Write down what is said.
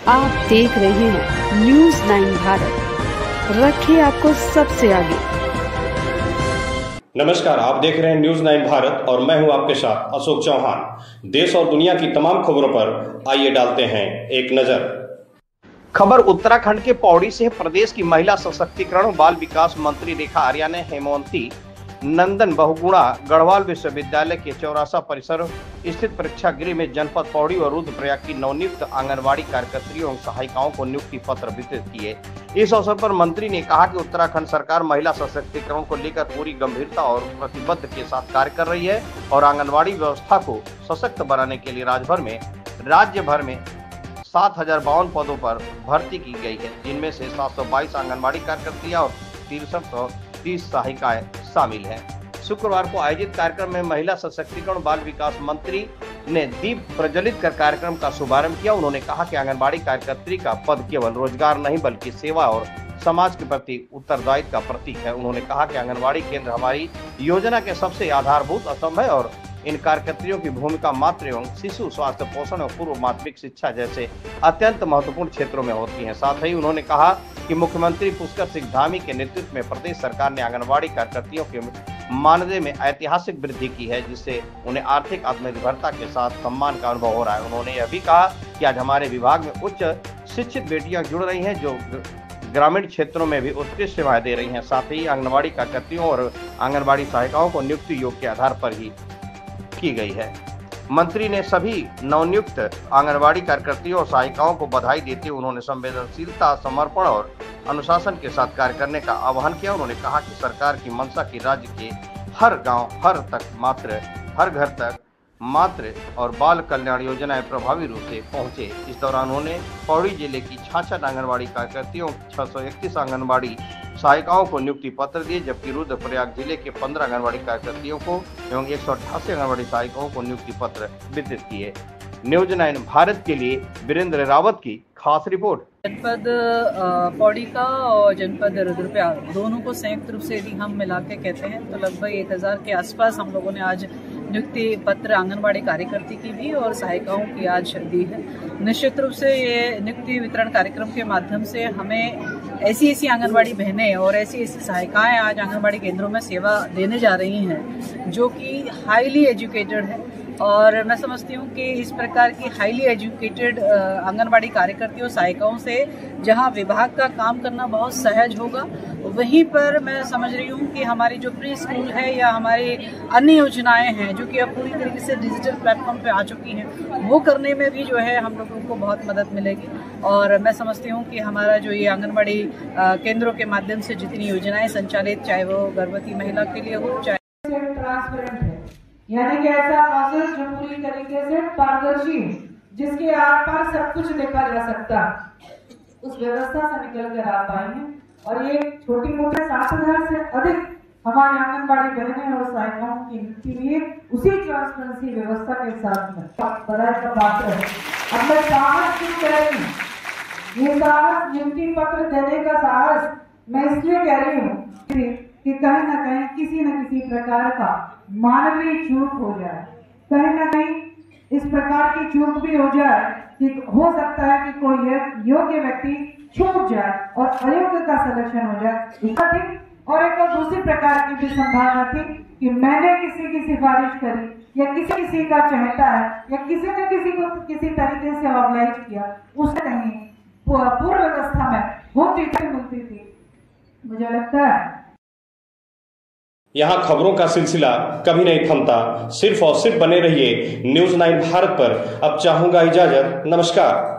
आप देख रहे हैं न्यूज 9 भारत, रखिए आपको सबसे आगे। नमस्कार, आप देख रहे हैं न्यूज 9 भारत और मैं हूं आपके साथ अशोक चौहान। देश और दुनिया की तमाम खबरों पर आइए डालते हैं एक नजर। खबर उत्तराखंड के पौड़ी से। प्रदेश की महिला सशक्तिकरण और बाल विकास मंत्री रेखा आर्या ने हेमवती नंदन बहुगुणा गढ़वाल विश्वविद्यालय के चौरासा परिसर स्थित परीक्षा गृह में जनपद पौड़ी और रुद्रप्रयाग की नवनियुक्त आंगनबाड़ी कार्यकर्त्रियों और सहायिकाओं को नियुक्ति पत्र वितरित किए। इस अवसर पर मंत्री ने कहा कि उत्तराखंड सरकार महिला सशक्तिकरण को लेकर पूरी गंभीरता और प्रतिबद्ध के साथ कार्य कर रही है और आंगनबाड़ी व्यवस्था को सशक्त बनाने के लिए राज्य भर में 7052 पदों पर भर्ती की गई है, जिनमें से 722 आंगनबाड़ी कार्यकर्तियां और 6330 सहायिकाएं शामिल हैं। शुक्रवार को आयोजित कार्यक्रम में महिला सशक्तिकरण बाल विकास मंत्री ने दीप प्रज्वलित कर कार्यक्रम का शुभारंभ किया। उन्होंने कहा कि आंगनबाड़ी कार्यकर्त्री का पद केवल रोजगार नहीं बल्कि सेवा और समाज के प्रति उत्तरदायित्व का प्रतीक है। उन्होंने कहा कि आंगनबाड़ी केंद्र हमारी योजना के सबसे आधारभूत स्तंभ है और इन कार्यकर्त्रियों की भूमिका मातृ एवं शिशु स्वास्थ्य, पोषण और पूर्व माध्यमिक शिक्षा जैसे अत्यंत महत्वपूर्ण क्षेत्रों में होती हैं। साथ ही उन्होंने कहा कि मुख्यमंत्री पुष्कर सिंह धामी के नेतृत्व में प्रदेश सरकार ने आंगनबाड़ी कार्यकर्त्रियों के मानदेय में ऐतिहासिक वृद्धि की है, जिससे उन्हें आर्थिक आत्मनिर्भरता के साथ सम्मान का अनुभव हो रहा है। उन्होंने यह भी कहा कि आज हमारे विभाग में उच्च शिक्षित बेटियां जुड़ रही हैं जो ग्रामीण क्षेत्रों में भी उत्कृष्ट सेवाएं दे रही हैं। साथ ही आंगनबाड़ी कार्यकर्त्रियों और आंगनबाड़ी सहायिकाओं को नियुक्ति योग के आधार पर ही की गई है। मंत्री ने सभी नवनियुक्त आंगनबाड़ी कार्यकर्तियों और सहायिकाओं को बधाई देते हुए उन्होंने संवेदनशीलता, समर्पण और अनुशासन के साथ कार्य करने का आह्वान किया। उन्होंने कहा कि सरकार की मंशा की राज्य के हर गांव, हर घर तक मातृ और बाल कल्याण योजनाएं प्रभावी रूप से पहुंचे। इस दौरान उन्होंने पौड़ी जिले की 66 आंगनबाड़ी कार्यकर्तियों, 631 आंगनबाड़ी सहायिकाओं को नियुक्ति पत्र दिए, जबकि रुद्रप्रयाग जिले के 15 आंगनबाड़ी कार्यकर्तियों को एवं 188 आंगनबाड़ी सहायिकाओं को नियुक्ति पत्र वितरित किए। न्यूज 9 भारत के लिए वीरेंद्र रावत की खास रिपोर्ट। जनपद पौड़ी का और जनपद रुद्रप्रयाग दोनों को संयुक्त रूप से यदि हम मिला के कहते हैं तो लगभग 1000 के आसपास हम लोगों ने आज नियुक्ति पत्र आंगनबाड़ी कार्यकर्ती की भी और सहायिकाओं की आज दी है। निश्चित रूप से ये नियुक्ति वितरण कार्यक्रम के माध्यम से हमें ऐसी आंगनबाड़ी बहनें और ऐसी सहायिकाएं आज आंगनबाड़ी केंद्रों में सेवा देने जा रही हैं जो कि हाईली एजुकेटेड है। और मैं समझती हूँ कि इस प्रकार की हाईली एजुकेटेड आंगनबाड़ी कार्यकर्तियों सहायिकाओं से जहाँ विभाग का काम करना बहुत सहज होगा, वहीं पर मैं समझ रही हूँ कि हमारी जो प्री स्कूल है या हमारी अन्य योजनाएं हैं जो कि अब पूरी तरीके से डिजिटल प्लेटफॉर्म पे आ चुकी हैं, वो करने में भी जो है हम लोगों को बहुत मदद मिलेगी। और मैं समझती हूँ कि हमारा जो ये आंगनबाड़ी केंद्रों के माध्यम से जितनी योजनाएं संचालित, चाहे वो गर्भवती महिला के लिए हो, चाहे ट्रांसपेरेंट है, यानी कि ऐसा प्रोसेस जो पूरी तरीके से पारदर्शी है, जिसके आर पार सब कुछ देखा जा सकता है, उस व्यवस्था से निकल कर आ पाएंगे। और ये छोटी मोटी 7000 से अधिक हमारे आंगनबाड़ी बहनें और सहायिकाओं की नियुक्ति हुई है, उसी ट्रांसपेरेंसी व्यवस्था के साथ में बधाई का पात्र है। अब मैं साहस क्यों कह रही हूँ, ये साहस नियुक्ति पत्र देने का साहस मैं इसलिए कह रही हूँ कि कहीं न कहीं किसी न किसी प्रकार का मानवीय चूक हो जाए, कहीं न कहीं इस प्रकार की चूक भी हो जाए कि हो सकता है कि कोई योग्य व्यक्ति छूट जाए और अयोग्य का सिलेक्शन हो जाए। और एक और दूसरी प्रकार की भी संभावना थी कि मैंने किसी की सिफारिश करी या किसी का चाहता है या किसी ने किसी को किसी तरीके से ऑर्गेनाइज किया, उससे नहीं पूर्व व्यवस्था में वो चीजें मिलती थी। मुझे लगता है यहाँ खबरों का सिलसिला कभी नहीं थमता। सिर्फ और सिर्फ बने रहिए न्यूज 9 भारत पर। अब चाहूंगा इजाजत। नमस्कार।